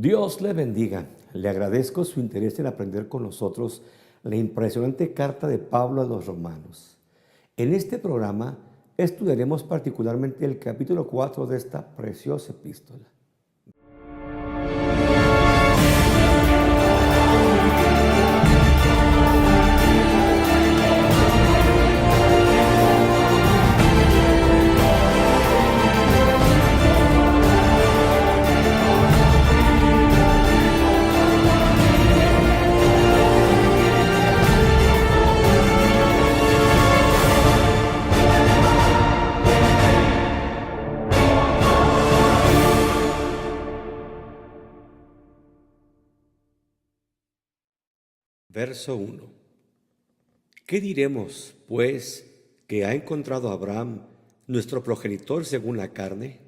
Dios le bendiga. Le agradezco su interés en aprender con nosotros la impresionante carta de Pablo a los romanos. En este programa estudiaremos particularmente el capítulo 4 de esta preciosa epístola. Verso 1. ¿Qué diremos, pues, que ha encontrado Abraham, nuestro progenitor según la carne?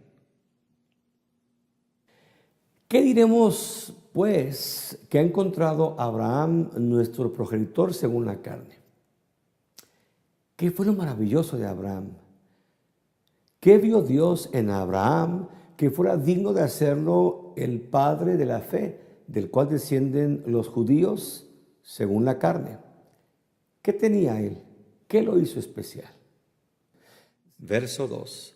¿Qué diremos, pues, que ha encontrado Abraham, nuestro progenitor según la carne? ¿Qué fue lo maravilloso de Abraham? ¿Qué vio Dios en Abraham que fuera digno de hacerlo el padre de la fe, del cual descienden los judíos según la carne? ¿Qué tenía él? ¿Qué lo hizo especial? Verso 2.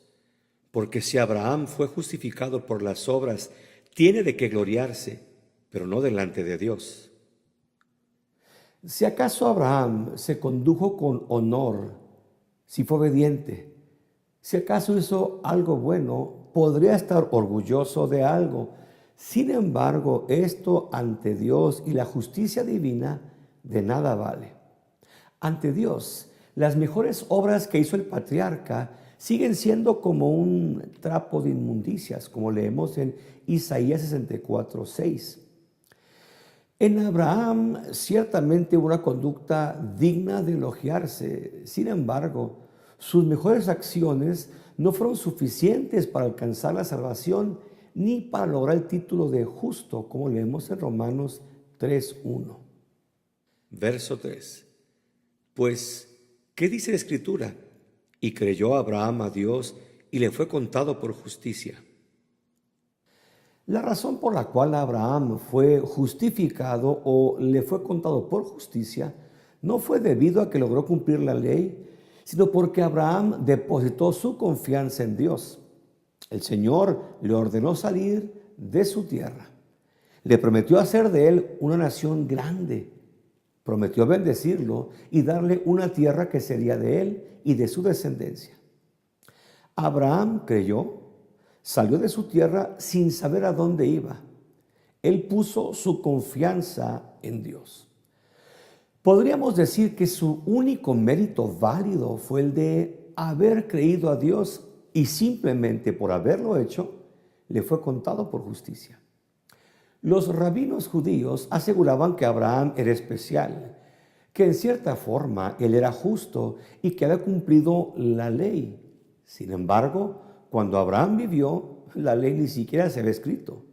Porque si Abraham fue justificado por las obras, tiene de qué gloriarse, pero no delante de Dios. Si acaso Abraham se condujo con honor, si fue obediente, si acaso hizo algo bueno, podría estar orgulloso de algo. Sin embargo, esto ante Dios y la justicia divina de nada vale. Ante Dios, las mejores obras que hizo el patriarca siguen siendo como un trapo de inmundicias, como leemos en Isaías 64:6. En Abraham ciertamente hubo una conducta digna de elogiarse. Sin embargo, sus mejores acciones no fueron suficientes para alcanzar la salvación ni para lograr el título de justo, como leemos en Romanos 3:1. Verso 3. Pues, ¿qué dice la Escritura? Y creyó Abraham a Dios y le fue contado por justicia. La razón por la cual Abraham fue justificado o le fue contado por justicia no fue debido a que logró cumplir la ley, sino porque Abraham depositó su confianza en Dios. El Señor le ordenó salir de su tierra. Le prometió hacer de él una nación grande. Prometió bendecirlo y darle una tierra que sería de él y de su descendencia. Abraham creyó, salió de su tierra sin saber a dónde iba. Él puso su confianza en Dios. Podríamos decir que su único mérito válido fue el de haber creído a Dios y simplemente por haberlo hecho, le fue contado por justicia. Los rabinos judíos aseguraban que Abraham era especial, que en cierta forma él era justo y que había cumplido la ley. Sin embargo, cuando Abraham vivió, la ley ni siquiera se había escrito.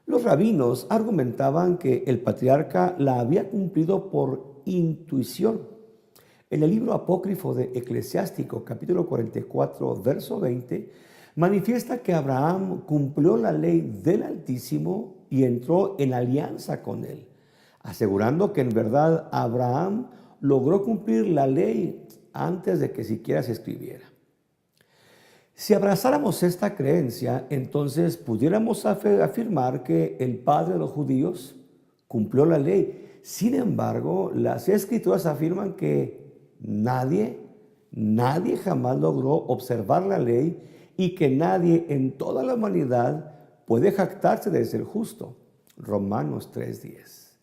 Los rabinos argumentaban que el patriarca la había cumplido por intuición. En el libro apócrifo de Eclesiástico, capítulo 44, verso 20, manifiesta que Abraham cumplió la ley del Altísimo y entró en alianza con él, asegurando que en verdad Abraham logró cumplir la ley antes de que siquiera se escribiera. Si abrazáramos esta creencia, entonces pudiéramos afirmar que el padre de los judíos cumplió la ley. Sin embargo, las escrituras afirman que nadie jamás logró observar la ley y que nadie en toda la humanidad puede jactarse de ser justo. Romanos 3:10.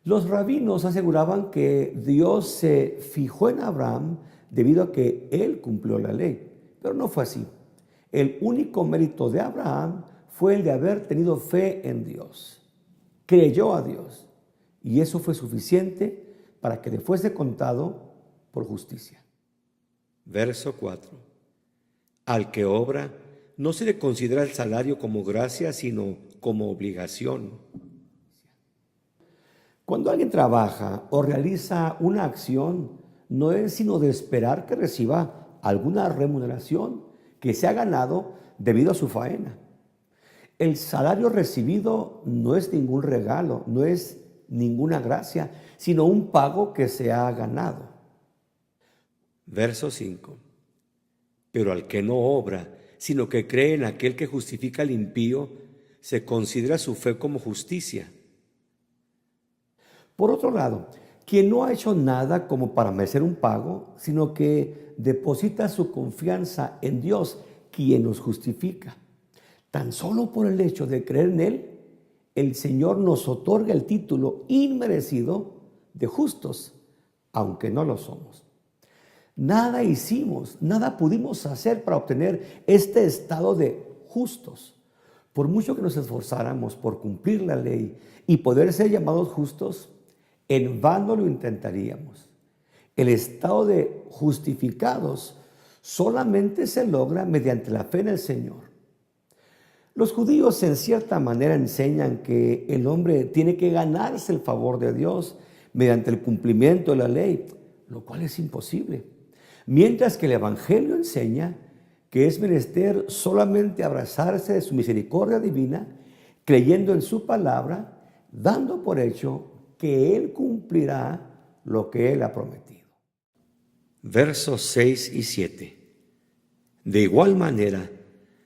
Los rabinos aseguraban que Dios se fijó en Abraham debido a que él cumplió la ley. Pero no fue así. El único mérito de Abraham fue el de haber tenido fe en Dios. Creyó a Dios y eso fue suficiente para que le fuese contado por justicia. Verso 4. Al que obra, no se le considera el salario como gracia, sino como obligación. Cuando alguien trabaja o realiza una acción, no es sino de esperar que reciba alguna remuneración que se ha ganado debido a su faena. El salario recibido no es ningún regalo, no es ninguna gracia, sino un pago que se ha ganado. Verso 5. Pero al que no obra, sino que cree en aquel que justifica al impío, se considera su fe como justicia. Por otro lado, quien no ha hecho nada como para merecer un pago, sino que deposita su confianza en Dios, quien nos justifica. Tan solo por el hecho de creer en Él, el Señor nos otorga el título inmerecido de justos, aunque no lo somos. Nada hicimos, nada pudimos hacer para obtener este estado de justos. Por mucho que nos esforzáramos por cumplir la ley y poder ser llamados justos, en vano lo intentaríamos. El estado de justificados solamente se logra mediante la fe en el Señor. Los judíos en cierta manera enseñan que el hombre tiene que ganarse el favor de Dios mediante el cumplimiento de la ley, lo cual es imposible. Mientras que el Evangelio enseña que es menester solamente abrazarse de su misericordia divina, creyendo en su palabra, dando por hecho que Él cumplirá lo que Él ha prometido. Versos 6 y 7. De igual manera,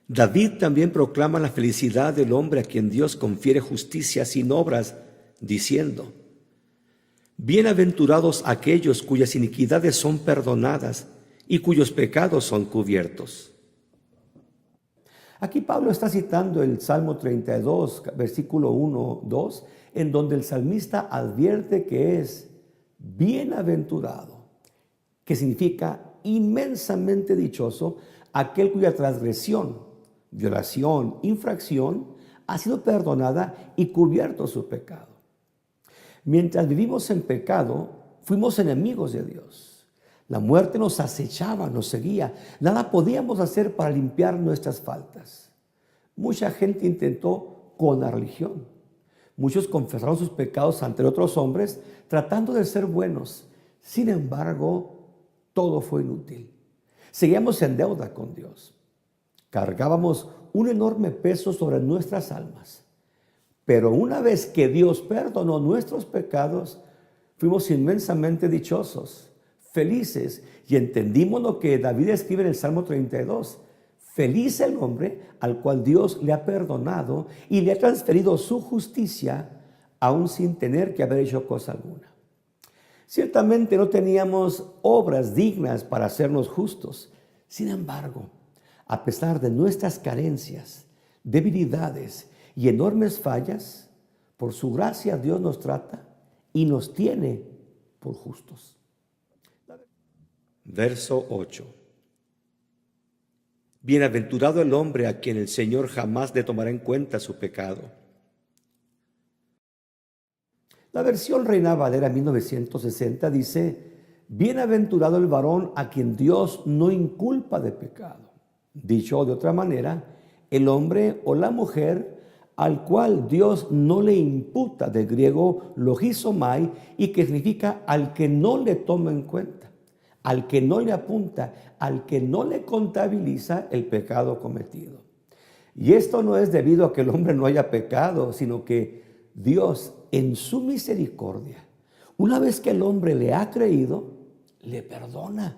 David también proclama la felicidad del hombre a quien Dios confiere justicia sin obras, diciendo: bienaventurados aquellos cuyas iniquidades son perdonadas y cuyos pecados son cubiertos. Aquí Pablo está citando el Salmo 32, versículo 1, 2, en donde el salmista advierte que es bienaventurado, que significa inmensamente dichoso aquel cuya transgresión, violación, infracción ha sido perdonada y cubierto su pecado. Mientras vivimos en pecado, fuimos enemigos de Dios. La muerte nos acechaba, nos seguía. Nada podíamos hacer para limpiar nuestras faltas. Mucha gente intentó con la religión. Muchos confesaron sus pecados ante otros hombres tratando de ser buenos. Sin embargo, todo fue inútil. Seguíamos en deuda con Dios. Cargábamos un enorme peso sobre nuestras almas. Pero una vez que Dios perdonó nuestros pecados, fuimos inmensamente dichosos, felices, y entendimos lo que David escribe en el Salmo 32. Feliz el hombre al cual Dios le ha perdonado y le ha transferido su justicia, aún sin tener que haber hecho cosa alguna. Ciertamente no teníamos obras dignas para hacernos justos. Sin embargo, a pesar de nuestras carencias, debilidades y enormes fallas, por su gracia Dios nos trata y nos tiene por justos. Verso 8. Bienaventurado el hombre a quien el Señor jamás le tomará en cuenta su pecado. La versión Reina Valera 1960 dice: bienaventurado el varón a quien Dios no inculpa de pecado. Dicho de otra manera, el hombre o la mujer al cual Dios no le imputa, del griego logizomai, y que significa al que no le toma en cuenta, al que no le apunta, al que no le contabiliza el pecado cometido. Y esto no es debido a que el hombre no haya pecado, sino que Dios, en su misericordia, una vez que el hombre le ha creído, le perdona,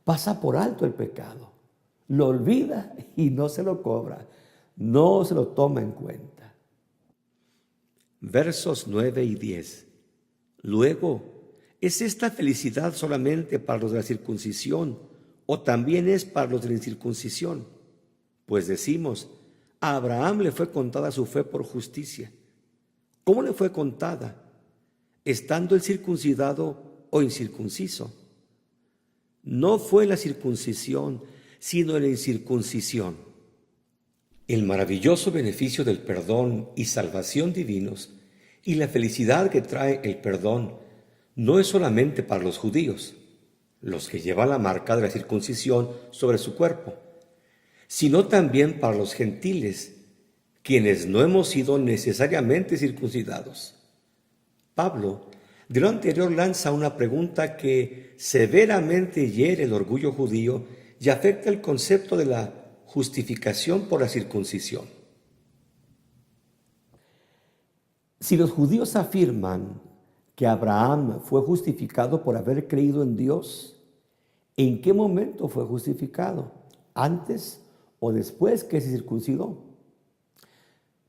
pasa por alto el pecado, lo olvida y no se lo cobra, no se lo toma en cuenta. Versos 9 y 10. Luego, ¿es esta felicidad solamente para los de la circuncisión o también es para los de la incircuncisión? Pues decimos, a Abraham le fue contada su fe por justicia. ¿Cómo le fue contada? ¿Estando el circuncidado o incircunciso? No fue la circuncisión, sino la incircuncisión. El maravilloso beneficio del perdón y salvación divinos y la felicidad que trae el perdón no es solamente para los judíos, los que llevan la marca de la circuncisión sobre su cuerpo, sino también para los gentiles, quienes no hemos sido necesariamente circuncidados. Pablo, de lo anterior, lanza una pregunta que severamente hiere el orgullo judío y afecta el concepto de la justificación por la circuncisión. Si los judíos afirman que Abraham fue justificado por haber creído en Dios, ¿en qué momento fue justificado? ¿Antes o después que se circuncidó?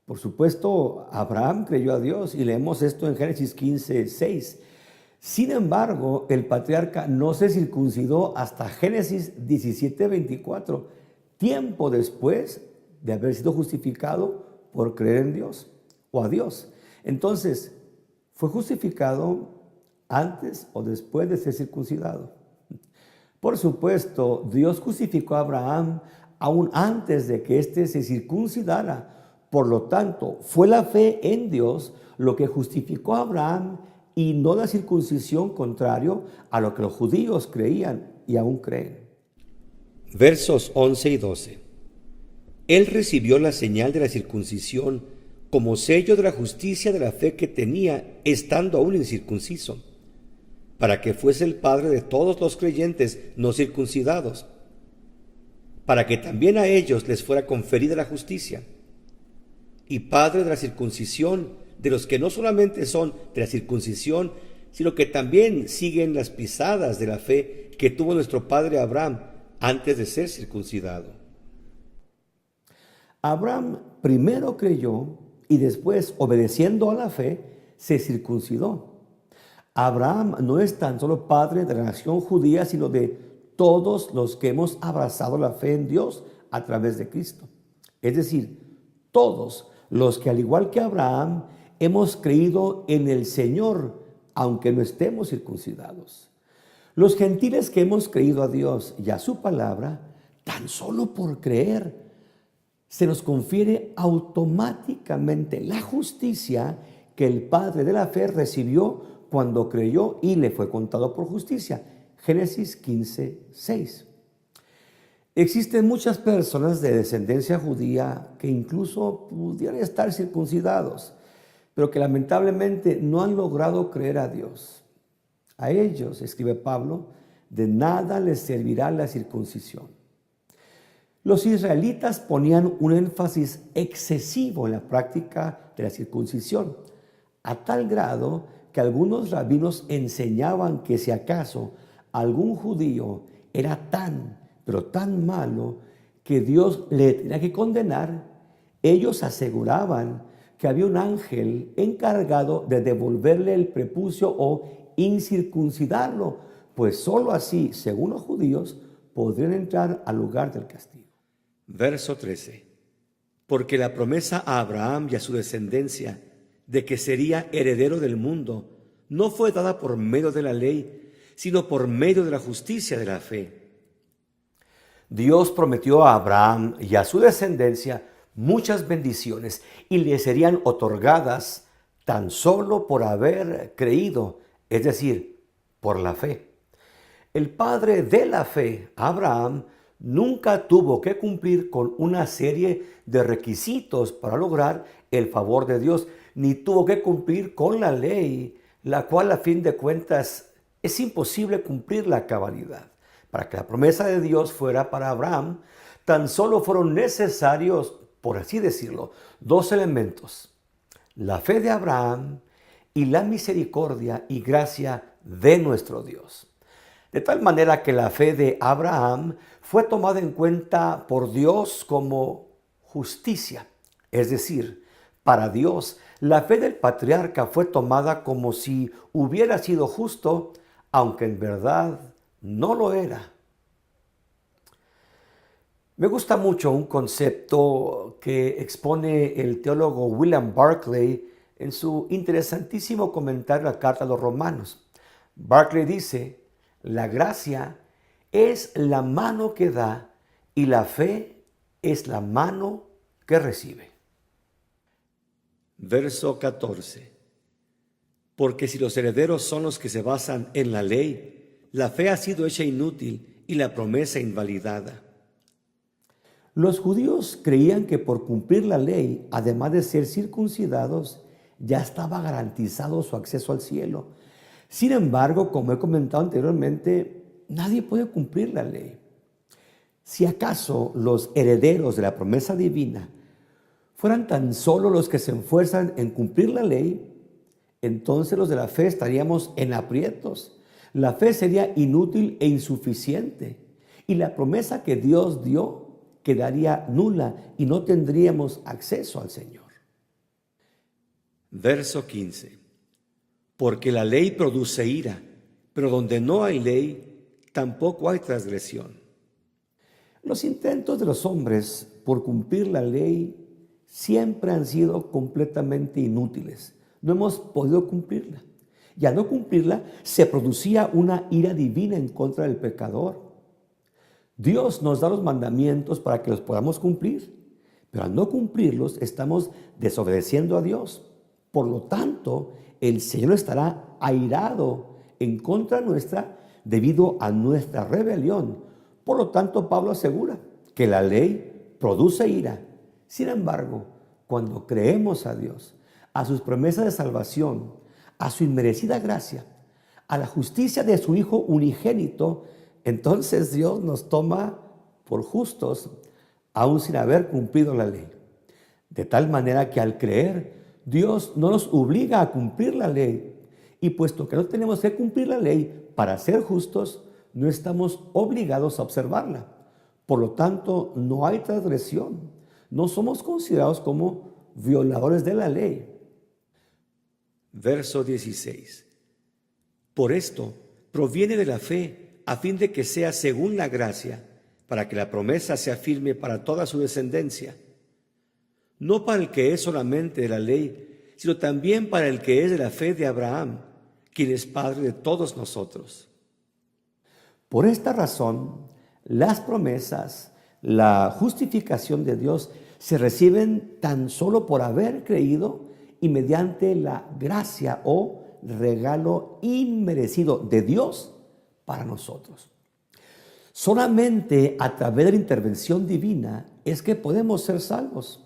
Por supuesto, Abraham creyó a Dios y leemos esto en Génesis 15:6. Sin embargo, el patriarca no se circuncidó hasta Génesis 17:24, tiempo después de haber sido justificado por creer en Dios o a Dios. Entonces, ¿fue justificado antes o después de ser circuncidado? Por supuesto, Dios justificó a Abraham aún antes de que éste se circuncidara. Por lo tanto, fue la fe en Dios lo que justificó a Abraham y no la circuncisión, contrario a lo que los judíos creían y aún creen. Versos 11 y 12. Él recibió la señal de la circuncisión como sello de la justicia de la fe que tenía estando aún incircunciso, para que fuese el padre de todos los creyentes no circuncidados, para que también a ellos les fuera conferida la justicia, y padre de la circuncisión de los que no solamente son de la circuncisión, sino que también siguen las pisadas de la fe que tuvo nuestro padre Abraham antes de ser circuncidado. Abraham primero creyó y después, obedeciendo a la fe, se circuncidó. Abraham no es tan solo padre de la nación judía, sino de todos los que hemos abrazado la fe en Dios a través de Cristo. Es decir, todos los que, al igual que Abraham, hemos creído en el Señor, aunque no estemos circuncidados. Los gentiles que hemos creído a Dios y a su palabra, tan solo por creer, se nos confiere automáticamente la justicia que el padre de la fe recibió cuando creyó y le fue contado por justicia. Génesis 15:6. Existen muchas personas de descendencia judía que incluso pudieran estar circuncidados, pero que lamentablemente no han logrado creer a Dios. A ellos, escribe Pablo, de nada les servirá la circuncisión. Los israelitas ponían un énfasis excesivo en la práctica de la circuncisión, a tal grado que algunos rabinos enseñaban que si acaso algún judío era pero tan malo que Dios le tenía que condenar, ellos aseguraban que había un ángel encargado de devolverle el prepucio o incircuncidarlo, pues sólo así, según los judíos, podrían entrar al lugar del castigo. Verso 13. Porque la promesa a Abraham y a su descendencia de que sería heredero del mundo no fue dada por medio de la ley, sino por medio de la justicia de la fe. Dios prometió a Abraham y a su descendencia muchas bendiciones y le serían otorgadas tan solo por haber creído, es decir, por la fe. El padre de la fe, Abraham, nunca tuvo que cumplir con una serie de requisitos para lograr el favor de Dios, ni tuvo que cumplir con la ley, la cual a fin de cuentas es imposible cumplir la cabalidad. Para que la promesa de Dios fuera para Abraham, tan solo fueron necesarios, por así decirlo, dos elementos: la fe de Abraham y la misericordia y gracia de nuestro Dios. De tal manera que la fe de Abraham fue tomada en cuenta por Dios como justicia. Es decir, para Dios, la fe del patriarca fue tomada como si hubiera sido justo, aunque en verdad no lo era. Me gusta mucho un concepto que expone el teólogo William Barclay en su interesantísimo comentario a la Carta a los Romanos. Barclay dice: la gracia es la mano que da y la fe es la mano que recibe. Verso 14. Porque si los herederos son los que se basan en la ley, la fe ha sido hecha inútil y la promesa invalidada. Los judíos creían que por cumplir la ley, además de ser circuncidados, ya estaba garantizado su acceso al cielo. Sin embargo, como he comentado anteriormente, nadie puede cumplir la ley. Si acaso los herederos de la promesa divina fueran tan solo los que se esfuerzan en cumplir la ley, entonces los de la fe estaríamos en aprietos. La fe sería inútil e insuficiente, y la promesa que Dios dio quedaría nula y no tendríamos acceso al Señor. Verso 15. Porque la ley produce ira, pero donde no hay ley, tampoco hay transgresión. Los intentos de los hombres por cumplir la ley siempre han sido completamente inútiles. No hemos podido cumplirla. Y al no cumplirla, se producía una ira divina en contra del pecador. Dios nos da los mandamientos para que los podamos cumplir, pero al no cumplirlos estamos desobedeciendo a Dios. Por lo tanto, el Señor estará airado en contra nuestra debido a nuestra rebelión. Por lo tanto, Pablo asegura que la ley produce ira. Sin embargo, cuando creemos a Dios, a sus promesas de salvación, a su inmerecida gracia, a la justicia de su Hijo unigénito, entonces Dios nos toma por justos, aun sin haber cumplido la ley. De tal manera que al creer, Dios no nos obliga a cumplir la ley. Y puesto que no tenemos que cumplir la ley para ser justos, no estamos obligados a observarla. Por lo tanto, no hay transgresión. No somos considerados como violadores de la ley. Verso 16. Por esto proviene de la fe, a fin de que sea según la gracia, para que la promesa sea firme para toda su descendencia. No para el que es solamente de la ley, sino también para el que es de la fe de Abraham, quien es padre de todos nosotros. Por esta razón, las promesas, la justificación de Dios se reciben tan solo por haber creído y mediante la gracia o regalo inmerecido de Dios para nosotros. Solamente a través de la intervención divina es que podemos ser salvos.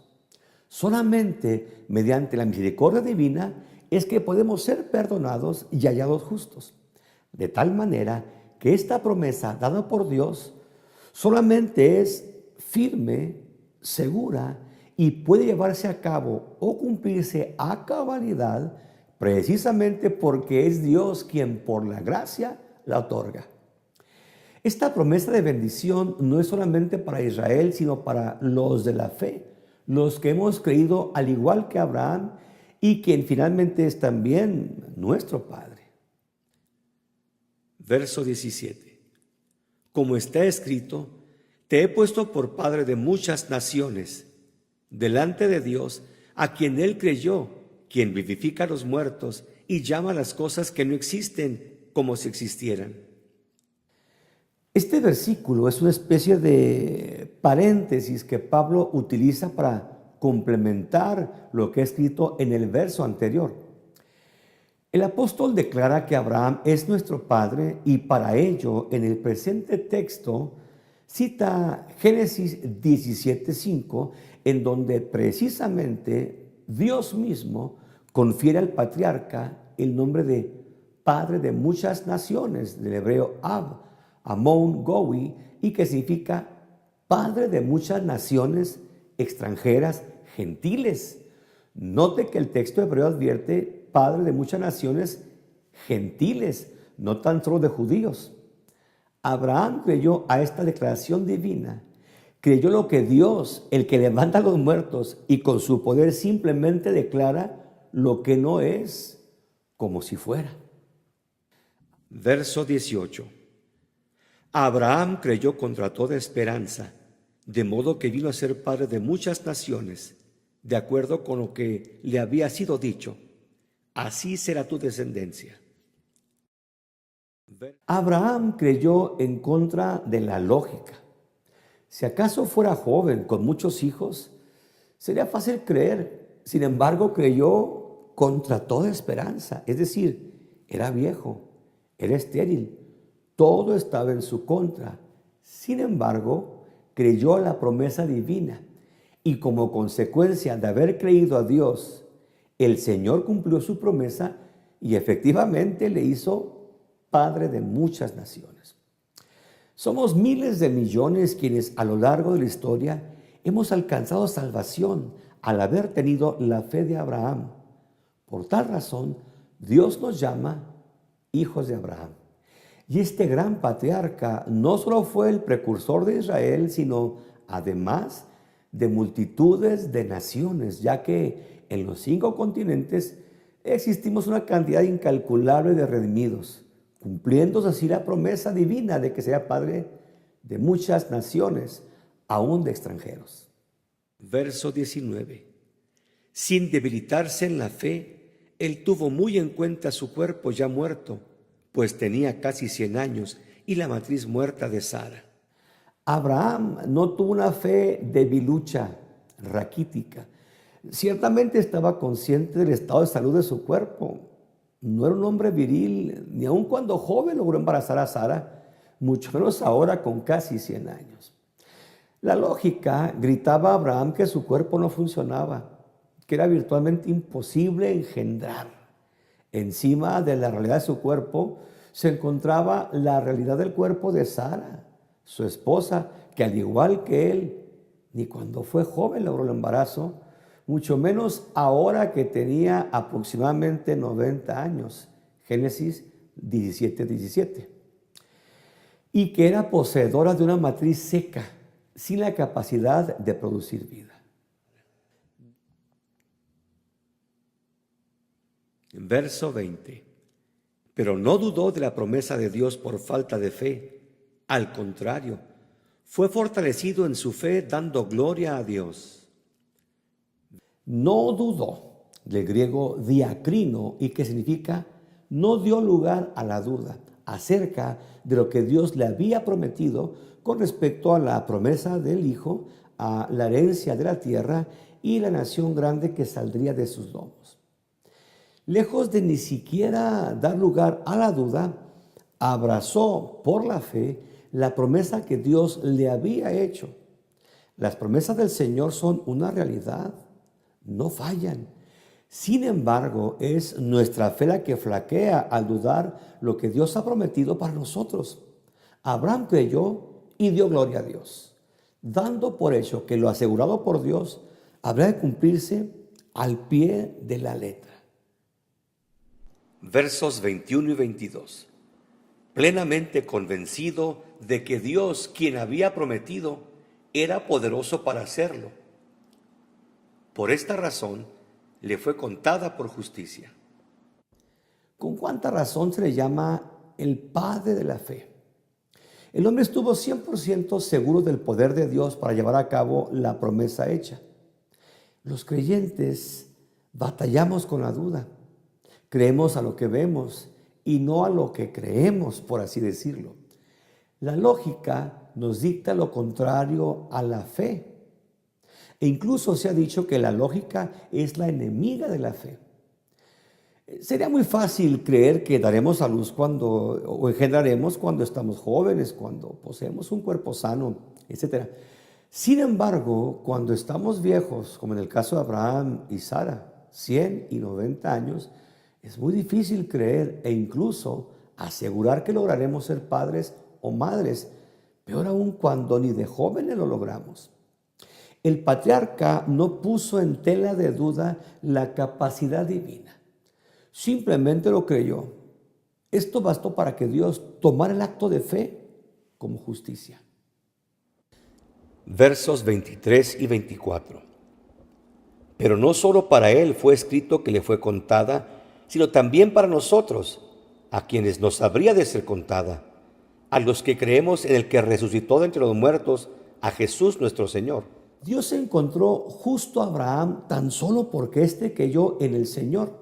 Solamente mediante la misericordia divina es que podemos ser perdonados y hallados justos. De tal manera que esta promesa dada por Dios solamente es firme, segura y puede llevarse a cabo o cumplirse a cabalidad precisamente porque es Dios quien por la gracia la otorga. Esta promesa de bendición no es solamente para Israel, sino para los de la fe, los que hemos creído al igual que Abraham y quien finalmente es también nuestro Padre. Verso 17. Como está escrito, te he puesto por padre de muchas naciones, delante de Dios, a quien él creyó, quien vivifica a los muertos y llama a las cosas que no existen como si existieran. Este versículo es una especie de paréntesis que Pablo utiliza para complementar lo que ha escrito en el verso anterior. El apóstol declara que Abraham es nuestro padre y para ello en el presente texto cita Génesis 17:5, en donde precisamente Dios mismo confiere al patriarca el nombre de padre de muchas naciones, del hebreo Ab, Amon Gowi, y que significa padre de muchas naciones extranjeras, gentiles. Note que el texto hebreo advierte padre de muchas naciones gentiles, no tan solo de judíos. Abraham creyó a esta declaración divina, creyó lo que Dios, el que levanta a los muertos y con su poder simplemente declara lo que no es como si fuera. Verso 18. Abraham creyó contra toda esperanza, de modo que vino a ser padre de muchas naciones, de acuerdo con lo que le había sido dicho. Así será tu descendencia. Abraham creyó en contra de la lógica. Si acaso fuera joven con muchos hijos, sería fácil creer. Sin embargo, creyó contra toda esperanza. Es decir, era viejo, era estéril, todo estaba en su contra. Sin embargo, creyó a la promesa divina y como consecuencia de haber creído a Dios, el Señor cumplió su promesa y efectivamente le hizo padre de muchas naciones. Somos miles de millones quienes a lo largo de la historia hemos alcanzado salvación al haber tenido la fe de Abraham. Por tal razón, Dios nos llama hijos de Abraham. Y este gran patriarca no solo fue el precursor de Israel, sino además de multitudes de naciones, ya que en los 5 continentes existimos una cantidad incalculable de redimidos, cumpliéndose así la promesa divina de que sea padre de muchas naciones, aún de extranjeros. Verso 19. Sin debilitarse en la fe, él tuvo muy en cuenta su cuerpo ya muerto, pues tenía casi 100 años y la matriz muerta de Sara. Abraham no tuvo una fe debilucha, raquítica. Ciertamente estaba consciente del estado de salud de su cuerpo. No era un hombre viril, ni aun cuando joven logró embarazar a Sara, mucho menos ahora con casi 100 años. La lógica gritaba a Abraham que su cuerpo no funcionaba, que era virtualmente imposible engendrar. Encima de la realidad de su cuerpo se encontraba la realidad del cuerpo de Sara, su esposa, que al igual que él, ni cuando fue joven logró el embarazo, mucho menos ahora que tenía aproximadamente 90 años, Génesis 17:17, y que era poseedora de una matriz seca, sin la capacidad de producir vida. Verso 20. Pero no dudó de la promesa de Dios por falta de fe. Al contrario, fue fortalecido en su fe dando gloria a Dios. No dudó, del griego diacrino, y que significa no dio lugar a la duda acerca de lo que Dios le había prometido con respecto a la promesa del Hijo, a la herencia de la tierra y la nación grande que saldría de sus lomos. Lejos de ni siquiera dar lugar a la duda, abrazó por la fe la promesa que Dios le había hecho. Las promesas del Señor son una realidad, no fallan. Sin embargo, es nuestra fe la que flaquea al dudar lo que Dios ha prometido para nosotros. Abraham creyó y dio gloria a Dios, dando por hecho que lo asegurado por Dios habrá de cumplirse al pie de la letra. Versos 21 y 22. Plenamente convencido de que Dios, quien había prometido, era poderoso para hacerlo. Por esta razón, le fue contada por justicia. ¿Con cuánta razón se le llama el padre de la fe? El hombre estuvo 100% seguro del poder de Dios para llevar a cabo la promesa hecha. Los creyentes batallamos con la duda. Creemos a lo que vemos y no a lo que creemos, por así decirlo. La lógica nos dicta lo contrario a la fe. E incluso se ha dicho que la lógica es la enemiga de la fe. Sería muy fácil creer que daremos a luz o engendraremos cuando estamos jóvenes, cuando poseemos un cuerpo sano, etc. Sin embargo, cuando estamos viejos, como en el caso de Abraham y Sara, 100 y 90 años, es muy difícil creer e incluso asegurar que lograremos ser padres o madres, peor aún cuando ni de jóvenes lo logramos. El patriarca no puso en tela de duda la capacidad divina. Simplemente lo creyó. Esto bastó para que Dios tomara el acto de fe como justicia. Versos 23 y 24. Pero no solo para él fue escrito que le fue contada, sino también para nosotros, a quienes nos habría de ser contada, a los que creemos en el que resucitó de entre los muertos, a Jesús nuestro Señor. Dios encontró justo a Abraham tan solo porque éste creyó en el Señor.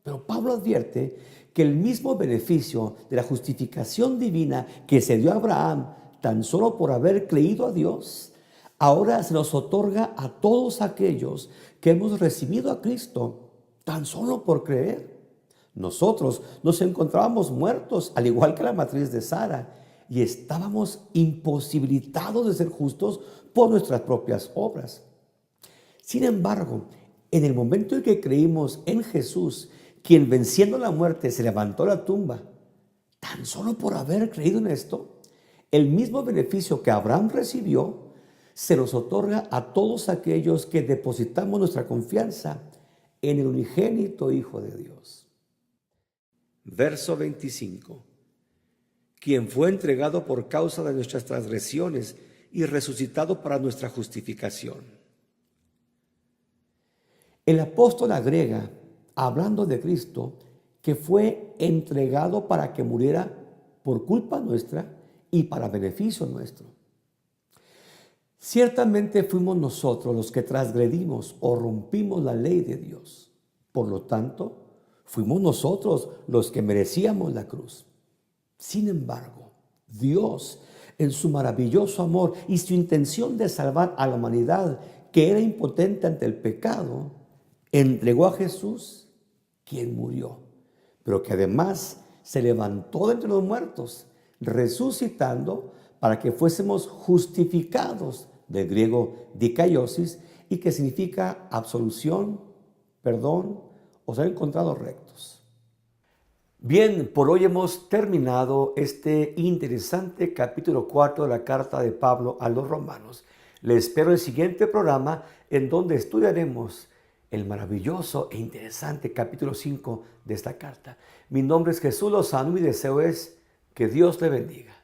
Pero Pablo advierte que el mismo beneficio de la justificación divina que se dio a Abraham tan solo por haber creído a Dios, ahora se nos otorga a todos aquellos que hemos recibido a Cristo tan solo por creer. Nosotros nos encontrábamos muertos, al igual que la matriz de Sara, y estábamos imposibilitados de ser justos por nuestras propias obras. Sin embargo, en el momento en que creímos en Jesús, quien venciendo la muerte se levantó de la tumba, tan solo por haber creído en esto, el mismo beneficio que Abraham recibió se nos otorga a todos aquellos que depositamos nuestra confianza en el unigénito Hijo de Dios. Verso 25. Quien fue entregado por causa de nuestras transgresiones y resucitado para nuestra justificación. El apóstol agrega, hablando de Cristo, que fue entregado para que muriera por culpa nuestra y para beneficio nuestro. Ciertamente fuimos nosotros los que transgredimos o rompimos la ley de Dios. Por lo tanto, fuimos nosotros los que merecíamos la cruz. Sin embargo, Dios, en su maravilloso amor y su intención de salvar a la humanidad que era impotente ante el pecado, entregó a Jesús, quien murió, pero que además se levantó de entre los muertos, resucitando para que fuésemos justificados, del griego dikaiosis, y que significa absolución, perdón o ser encontrados rectos. Bien, por hoy hemos terminado este interesante capítulo 4 de la carta de Pablo a los Romanos. Les espero en el siguiente programa en donde estudiaremos el maravilloso e interesante capítulo 5 de esta carta. Mi nombre es Jesús Lozano y mi deseo es que Dios le bendiga.